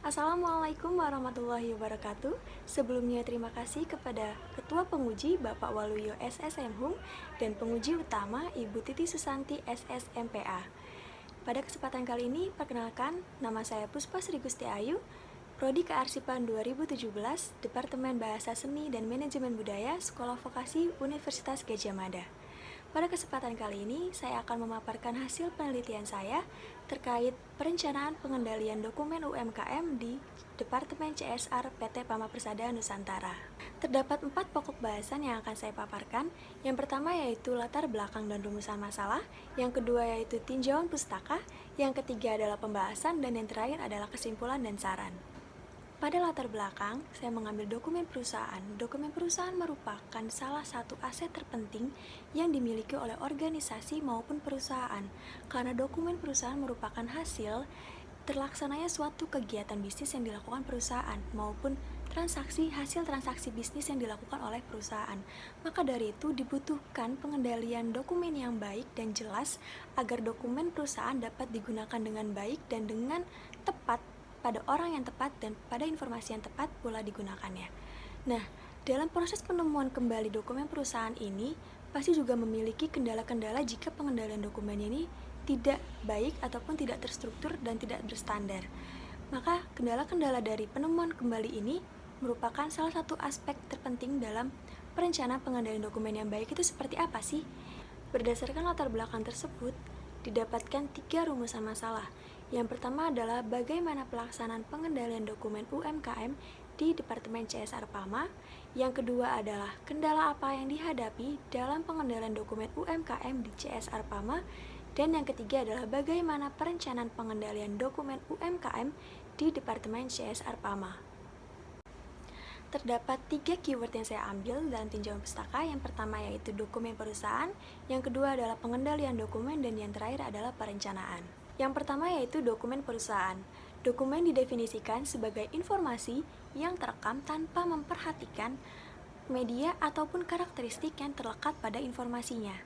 Assalamualaikum warahmatullahi wabarakatuh. Sebelumnya terima kasih kepada Ketua Penguji Bapak Waluyo SSM Hum dan Penguji Utama Ibu Titi Susanti SSMPA. Pada kesempatan kali ini, perkenalkan, nama saya Puspa Sri Gusti Ayu, Prodi Kearsipan 2017, Departemen Bahasa Seni dan Manajemen Budaya, Sekolah Vokasi Universitas Gadjah Mada. Pada kesempatan kali ini, saya akan memaparkan hasil penelitian saya terkait perencanaan pengendalian dokumen UMKM di Departemen CSR PT Pama Persada Nusantara. Terdapat 4 pokok bahasan yang akan saya paparkan. Yang pertama yaitu latar belakang dan rumusan masalah, yang kedua yaitu tinjauan pustaka, yang ketiga adalah pembahasan, dan yang terakhir adalah kesimpulan dan saran. Pada latar belakang, saya mengambil dokumen perusahaan. Dokumen perusahaan merupakan salah satu aset terpenting yang dimiliki oleh organisasi maupun perusahaan, karena dokumen perusahaan merupakan hasil terlaksananya suatu kegiatan bisnis yang dilakukan perusahaan maupun hasil transaksi bisnis yang dilakukan oleh perusahaan. Maka dari itu dibutuhkan pengendalian dokumen yang baik dan jelas agar dokumen perusahaan dapat digunakan dengan baik dan dengan tepat pada orang yang tepat dan pada informasi yang tepat pula digunakannya. Nah, dalam proses penemuan kembali dokumen perusahaan ini, pasti juga memiliki kendala-kendala jika pengendalian dokumen ini tidak baik ataupun tidak terstruktur dan tidak berstandar. Maka, kendala-kendala dari penemuan kembali ini merupakan salah satu aspek terpenting dalam perencanaan pengendalian dokumen yang baik. Itu seperti apa sih? Berdasarkan latar belakang tersebut, didapatkan 3 rumusan masalah. Yang pertama adalah bagaimana pelaksanaan pengendalian dokumen UMKM di Departemen CSR Pama. Yang kedua adalah kendala apa yang dihadapi dalam pengendalian dokumen UMKM di CSR Pama. Dan yang ketiga adalah bagaimana perencanaan pengendalian dokumen UMKM di Departemen CSR Pama. Terdapat 3 keyword yang saya ambil dalam tinjauan pustaka. Yang pertama yaitu dokumen perusahaan, yang kedua adalah pengendalian dokumen, dan yang terakhir adalah perencanaan. Yang pertama yaitu dokumen perusahaan. Dokumen didefinisikan sebagai informasi yang terekam tanpa memperhatikan media ataupun karakteristik yang terlekat pada informasinya.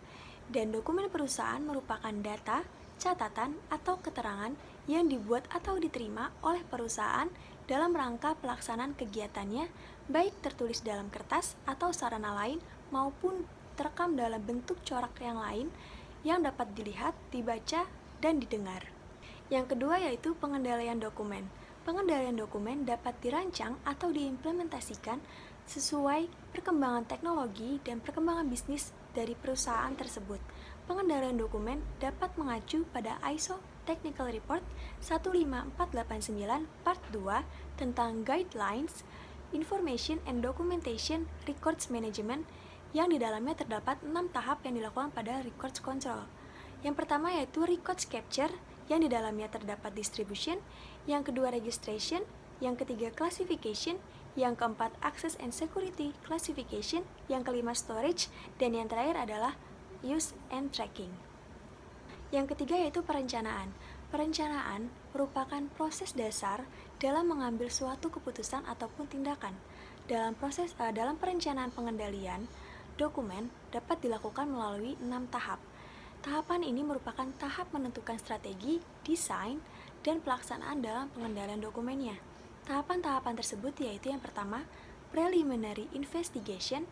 Dan dokumen perusahaan merupakan data, catatan, atau keterangan yang dibuat atau diterima oleh perusahaan dalam rangka pelaksanaan kegiatannya, baik tertulis dalam kertas atau sarana lain maupun terekam dalam bentuk corak yang lain yang dapat dilihat, dibaca, dan didengar. Yang kedua yaitu pengendalian dokumen. Pengendalian dokumen dapat dirancang atau diimplementasikan sesuai perkembangan teknologi dan perkembangan bisnis dari perusahaan tersebut. Pengendalian dokumen dapat mengacu pada ISO Technical Report 15489 Part 2 tentang Guidelines, Information and Documentation Records Management yang di dalamnya terdapat 6 tahap yang dilakukan pada records control. Yang pertama yaitu records capture, yang di dalamnya terdapat distribution, yang kedua registration, yang ketiga classification, yang keempat access and security classification, yang kelima storage, dan yang terakhir adalah use and tracking. Yang ketiga yaitu perencanaan. Perencanaan merupakan proses dasar dalam mengambil suatu keputusan ataupun tindakan. Dalam perencanaan pengendalian dokumen dapat dilakukan melalui 6 tahap. Tahapan ini merupakan tahap menentukan strategi, desain, dan pelaksanaan dalam pengendalian dokumennya. Tahapan-tahapan tersebut yaitu yang pertama, preliminary investigation,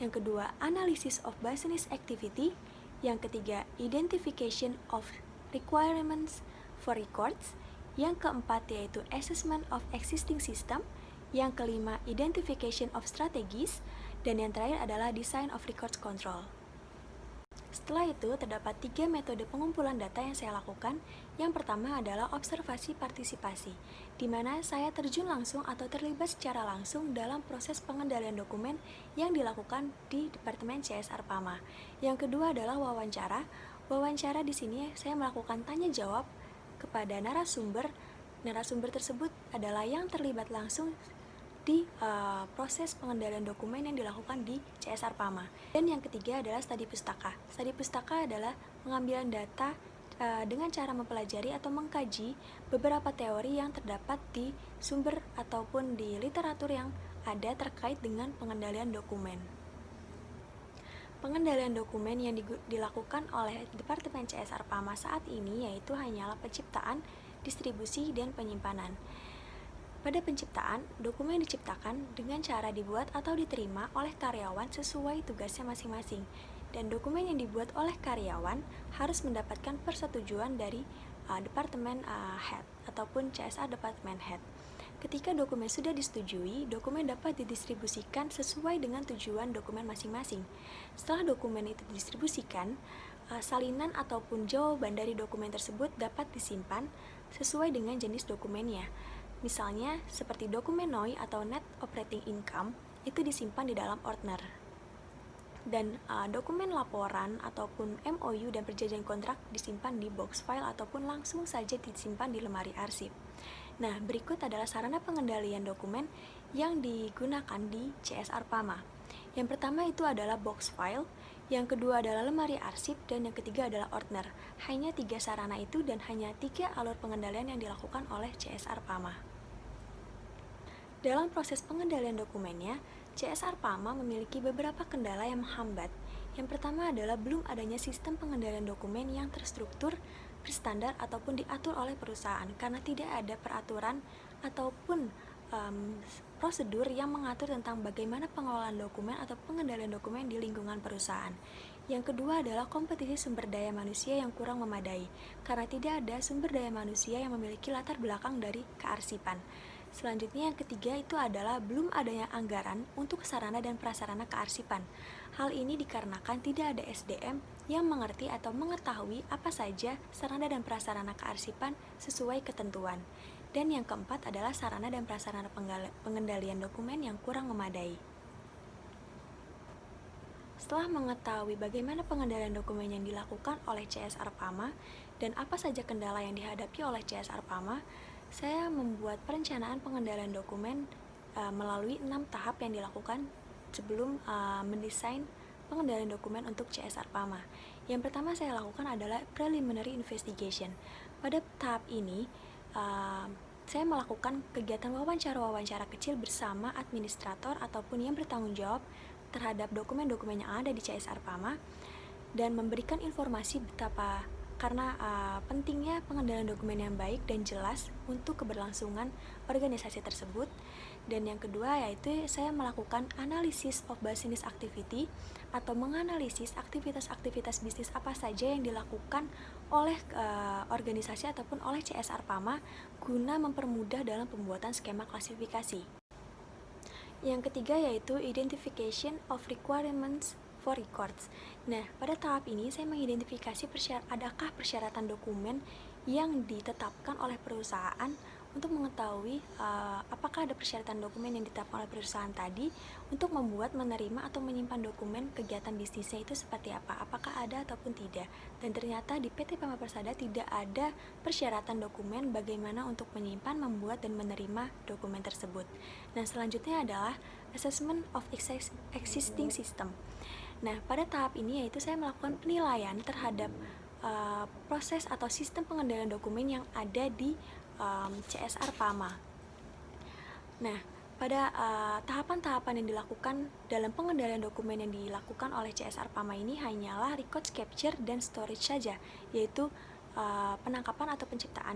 yang kedua, analysis of business activity, yang ketiga, identification of requirements for records, yang keempat yaitu assessment of existing system, yang kelima, identification of strategies, dan yang terakhir adalah design of records control. Setelah itu, terdapat 3 metode pengumpulan data yang saya lakukan. Yang pertama adalah observasi partisipasi, di mana saya terjun langsung atau terlibat secara langsung dalam proses pengendalian dokumen yang dilakukan di Departemen CSR Pama. Yang kedua adalah wawancara. Wawancara di sini saya melakukan tanya jawab kepada narasumber. Narasumber tersebut adalah yang terlibat langsung di proses pengendalian dokumen yang dilakukan di CSR Pama. Dan yang ketiga adalah studi pustaka. Studi pustaka adalah pengambilan data dengan cara mempelajari atau mengkaji beberapa teori yang terdapat di sumber ataupun di literatur yang ada terkait dengan pengendalian dokumen. Pengendalian dokumen yang dilakukan oleh Departemen CSR Pama saat ini yaitu hanyalah penciptaan, distribusi, dan penyimpanan. Pada penciptaan, dokumen diciptakan dengan cara dibuat atau diterima oleh karyawan sesuai tugasnya masing-masing. Dan dokumen yang dibuat oleh karyawan harus mendapatkan persetujuan dari departemen head ataupun CSR departemen head. Ketika dokumen sudah disetujui, dokumen dapat didistribusikan sesuai dengan tujuan dokumen masing-masing. Setelah dokumen itu didistribusikan, salinan ataupun jawaban dari dokumen tersebut dapat disimpan sesuai dengan jenis dokumennya. Misalnya, seperti dokumen NOI atau Net Operating Income, itu disimpan di dalam Ordner. Dan dokumen laporan ataupun MOU dan perjanjian kontrak disimpan di box file ataupun langsung saja disimpan di lemari arsip. Nah, berikut adalah sarana pengendalian dokumen yang digunakan di CSR PAMA. Yang pertama itu adalah box file, yang kedua adalah lemari arsip, dan yang ketiga adalah Ordner. Hanya 3 sarana itu dan hanya 3 alur pengendalian yang dilakukan oleh CSR PAMA. Dalam proses pengendalian dokumennya, CSR PAMA memiliki beberapa kendala yang menghambat. Yang pertama adalah belum adanya sistem pengendalian dokumen yang terstruktur, berstandar, ataupun diatur oleh perusahaan karena tidak ada peraturan ataupun prosedur yang mengatur tentang bagaimana pengelolaan dokumen atau pengendalian dokumen di lingkungan perusahaan. Yang kedua adalah kompetisi sumber daya manusia yang kurang memadai, karena tidak ada sumber daya manusia yang memiliki latar belakang dari kearsipan. Selanjutnya yang ketiga itu adalah belum adanya anggaran untuk sarana dan prasarana kearsipan. Hal ini dikarenakan tidak ada SDM yang mengerti atau mengetahui apa saja sarana dan prasarana kearsipan sesuai ketentuan. Dan yang keempat adalah sarana dan prasarana pengendalian dokumen yang kurang memadai. Setelah mengetahui bagaimana pengendalian dokumen yang dilakukan oleh CSR PAMA dan apa saja kendala yang dihadapi oleh CSR PAMA, saya membuat perencanaan pengendalian dokumen melalui 6 tahap yang dilakukan sebelum mendesain pengendalian dokumen untuk CSR PAMA. Yang pertama saya lakukan adalah preliminary investigation. Pada tahap ini, saya melakukan kegiatan wawancara-wawancara kecil bersama administrator ataupun yang bertanggung jawab terhadap dokumen-dokumen yang ada di CSR PAMA dan memberikan informasi betapa karena pentingnya pengendalian dokumen yang baik dan jelas untuk keberlangsungan organisasi tersebut. Dan yang kedua yaitu saya melakukan analysis of business activity atau menganalisis aktivitas-aktivitas bisnis apa saja yang dilakukan oleh organisasi ataupun oleh CSR PAMA guna mempermudah dalam pembuatan skema klasifikasi. Yang ketiga yaitu identification of requirements for records. Nah, pada tahap ini saya mengidentifikasi adakah persyaratan dokumen yang ditetapkan oleh perusahaan untuk mengetahui apakah ada persyaratan dokumen yang ditetapkan oleh perusahaan tadi untuk membuat, menerima, atau menyimpan dokumen kegiatan bisnisnya itu seperti apa, apakah ada ataupun tidak. Dan ternyata di PT PAMA Persada tidak ada persyaratan dokumen bagaimana untuk menyimpan, membuat, dan menerima dokumen tersebut. Nah, selanjutnya adalah assessment of existing system. Nah, pada tahap ini yaitu saya melakukan penilaian terhadap proses atau sistem pengendalian dokumen yang ada di CSR PAMA. Nah, pada tahapan-tahapan yang dilakukan dalam pengendalian dokumen yang dilakukan oleh CSR PAMA ini hanyalah records capture dan storage saja, yaitu penangkapan atau penciptaan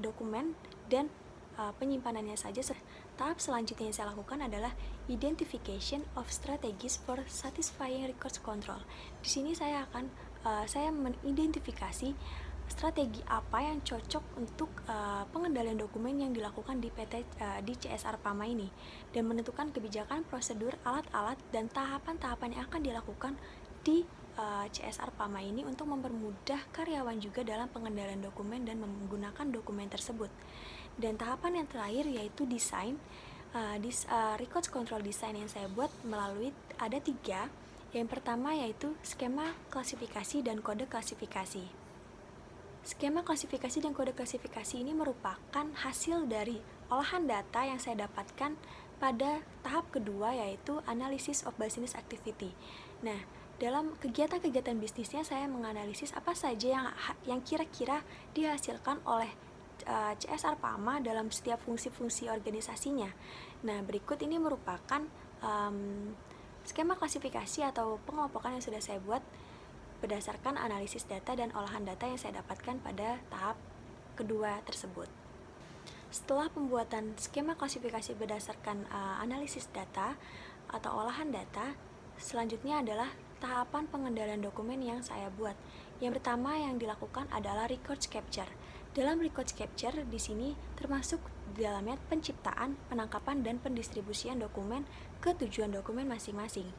dokumen dan penyimpanannya saja. Tahap selanjutnya yang saya lakukan adalah identification of strategies for satisfying records control. Di sini saya akan mengidentifikasi strategi apa yang cocok untuk pengendalian dokumen yang dilakukan di CSR PAMA ini dan menentukan kebijakan, prosedur, alat-alat, dan tahapan-tahapan yang akan dilakukan di CSR PAMA ini untuk mempermudah karyawan juga dalam pengendalian dokumen dan menggunakan dokumen tersebut. Dan tahapan yang terakhir yaitu desain. Records control design yang saya buat melalui ada 3. Yang pertama yaitu skema klasifikasi dan kode klasifikasi. Skema klasifikasi dan kode klasifikasi ini merupakan hasil dari olahan data yang saya dapatkan pada tahap kedua yaitu analysis of business activity. Nah, dalam kegiatan-kegiatan bisnisnya saya menganalisis apa saja yang kira-kira dihasilkan oleh CSR PAMA dalam setiap fungsi-fungsi organisasinya. Nah, berikut ini merupakan skema klasifikasi atau pengelompokan yang sudah saya buat berdasarkan analisis data dan olahan data yang saya dapatkan pada tahap kedua tersebut. Setelah pembuatan skema klasifikasi berdasarkan analisis data atau olahan data, selanjutnya adalah tahapan pengendalian dokumen yang saya buat. Yang pertama yang dilakukan adalah records capture. Dalam records capture di sini termasuk di dalamnya penciptaan, penangkapan, dan pendistribusian dokumen ke tujuan dokumen masing-masing.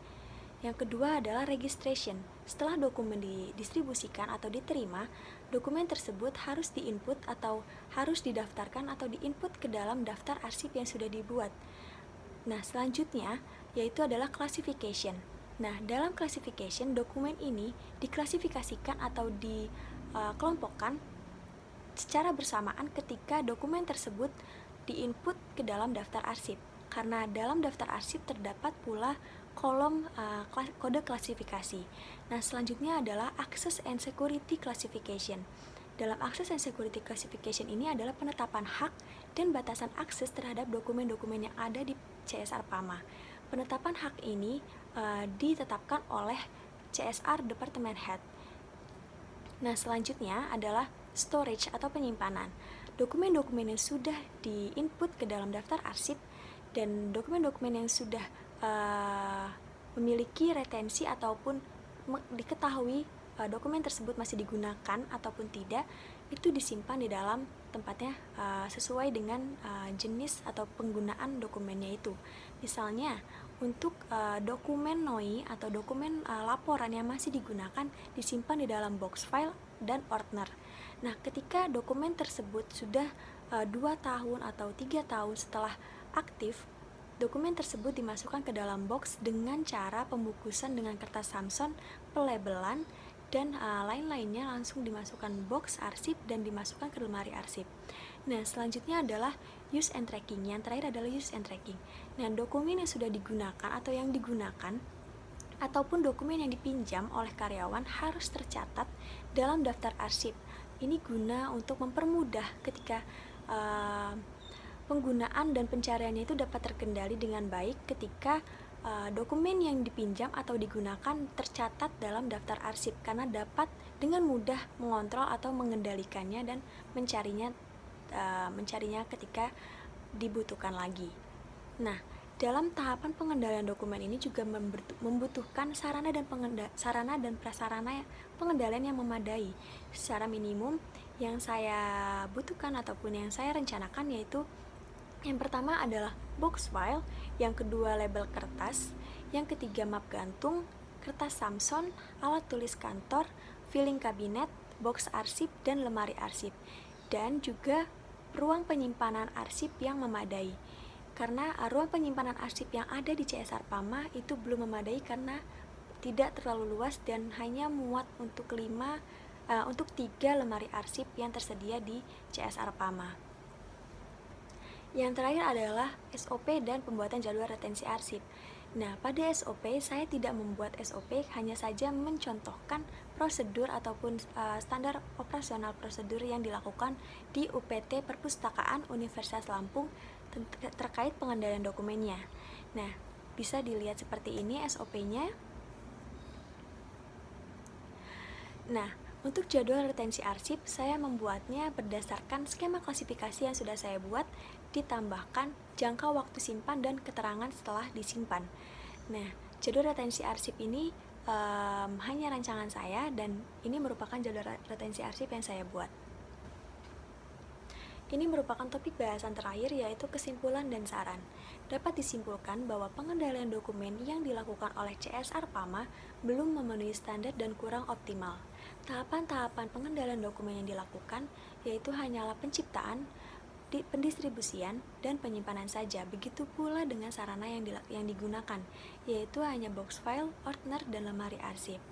Yang kedua adalah registration. Setelah dokumen didistribusikan atau diterima, dokumen tersebut harus diinput atau harus didaftarkan atau diinput ke dalam daftar arsip yang sudah dibuat. Nah, selanjutnya yaitu adalah classification. Nah, dalam classification, dokumen ini diklasifikasikan atau dikelompokkan secara bersamaan ketika dokumen tersebut diinput ke dalam daftar arsip. Karena dalam daftar arsip terdapat pula kolom kode klasifikasi. Nah, selanjutnya adalah Access and Security Classification. Dalam Access and Security Classification ini adalah penetapan hak dan batasan akses terhadap dokumen-dokumen yang ada di CSR PAMA. Penetapan hak ini ditetapkan oleh CSR Department Head. Nah, selanjutnya adalah storage atau penyimpanan. Dokumen-dokumen yang sudah diinput ke dalam daftar arsip dan dokumen-dokumen yang sudah memiliki retensi ataupun diketahui dokumen tersebut masih digunakan ataupun tidak, itu disimpan di dalam tempatnya sesuai dengan jenis atau penggunaan dokumennya itu. Misalnya untuk dokumen NOI atau dokumen laporan yang masih digunakan disimpan di dalam box file dan ordner. Nah, ketika dokumen tersebut sudah 2 tahun atau 3 tahun setelah aktif, dokumen tersebut dimasukkan ke dalam box dengan cara pembungkusan dengan kertas Samson, pelabelan, dan lain-lainnya langsung dimasukkan box arsip dan dimasukkan ke lemari arsip. Nah, selanjutnya adalah use and tracking. Yang terakhir adalah use and tracking. Nah, dokumen yang sudah digunakan atau yang digunakan ataupun dokumen yang dipinjam oleh karyawan harus tercatat dalam daftar arsip. Ini guna untuk mempermudah ketika penggunaan dan pencariannya itu dapat terkendali dengan baik ketika dokumen yang dipinjam atau digunakan tercatat dalam daftar arsip, karena dapat dengan mudah mengontrol atau mengendalikannya dan mencarinya ketika dibutuhkan lagi. Nah, dalam tahapan pengendalian dokumen ini juga membutuhkan sarana dan prasarana pengendalian yang memadai. Secara minimum yang saya butuhkan ataupun yang saya rencanakan yaitu yang pertama adalah box file, yang kedua label kertas, yang ketiga map gantung, kertas Samson, alat tulis kantor, filing kabinet, box arsip, dan lemari arsip. Dan juga ruang penyimpanan arsip yang memadai. Karena ruang penyimpanan arsip yang ada di CSR PAMA itu belum memadai karena tidak terlalu luas dan hanya muat untuk 3 lemari arsip yang tersedia di CSR PAMA. Yang terakhir adalah SOP dan pembuatan jadwal retensi arsip. Nah, pada SOP saya tidak membuat SOP, hanya saja mencontohkan prosedur ataupun standar operasional prosedur yang dilakukan di UPT Perpustakaan Universitas Lampung terkait pengendalian dokumennya. Nah, bisa dilihat seperti ini SOP-nya. Nah, untuk jadwal retensi arsip, saya membuatnya berdasarkan skema klasifikasi yang sudah saya buat, ditambahkan jangka waktu simpan dan keterangan setelah disimpan. Nah, jadwal retensi arsip ini hanya rancangan saya dan ini merupakan jadwal retensi arsip yang saya buat. Ini merupakan topik bahasan terakhir yaitu kesimpulan dan saran. Dapat disimpulkan bahwa pengendalian dokumen yang dilakukan oleh CSR PAMA belum memenuhi standar dan kurang optimal. Tahapan-tahapan pengendalian dokumen yang dilakukan yaitu hanyalah penciptaan, pendistribusian, dan penyimpanan saja. Begitu pula dengan sarana yang digunakan, yaitu hanya box file, ordner, dan lemari arsip.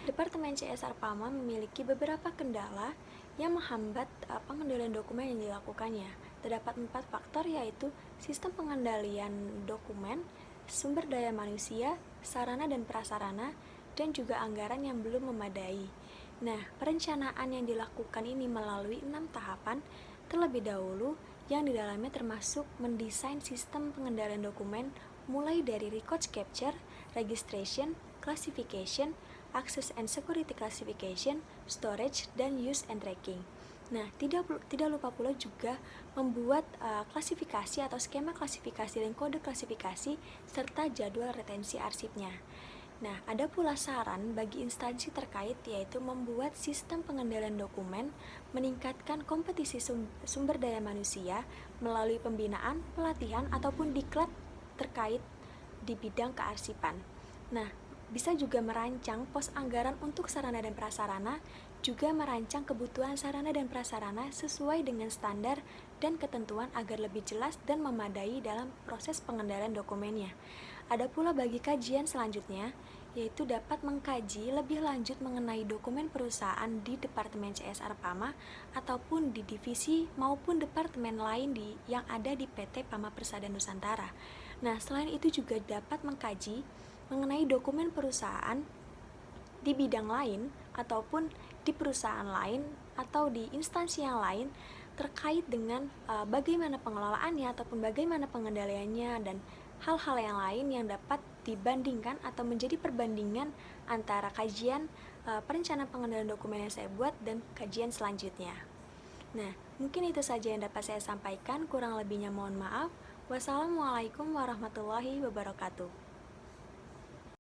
Departemen CSR PAMA memiliki beberapa kendala yang menghambat pengendalian dokumen yang dilakukannya. Terdapat 4 faktor yaitu sistem pengendalian dokumen, sumber daya manusia, sarana dan prasarana, dan juga anggaran yang belum memadai. Nah, perencanaan yang dilakukan ini melalui 6 tahapan terlebih dahulu yang di dalamnya termasuk mendesain sistem pengendalian dokumen mulai dari records capture, registration, classification, access and security classification, storage, dan use and tracking. Nah, tidak lupa pula juga membuat klasifikasi atau skema klasifikasi dan kode klasifikasi serta jadwal retensi arsipnya. Nah, ada pula saran bagi instansi terkait, yaitu membuat sistem pengendalian dokumen, meningkatkan kompetisi sumber daya manusia melalui pembinaan, pelatihan, ataupun diklat terkait di bidang kearsipan. Nah, bisa juga merancang pos anggaran untuk sarana dan prasarana, juga merancang kebutuhan sarana dan prasarana sesuai dengan standar dan ketentuan agar lebih jelas dan memadai dalam proses pengendalian dokumennya. Ada pula bagi kajian selanjutnya, yaitu dapat mengkaji lebih lanjut mengenai dokumen perusahaan di Departemen CSR PAMA ataupun di divisi maupun departemen lain yang ada di PT PAMA Persada Nusantara. Nah, selain itu juga dapat mengkaji mengenai dokumen perusahaan di bidang lain ataupun di perusahaan lain atau di instansi yang lain terkait dengan bagaimana pengelolaannya ataupun bagaimana pengendaliannya dan hal-hal yang lain yang dapat dibandingkan atau menjadi perbandingan antara kajian perencanaan pengendalian dokumen yang saya buat dan kajian selanjutnya. Nah, mungkin itu saja yang dapat saya sampaikan, kurang lebihnya mohon maaf. Wassalamualaikum warahmatullahi wabarakatuh.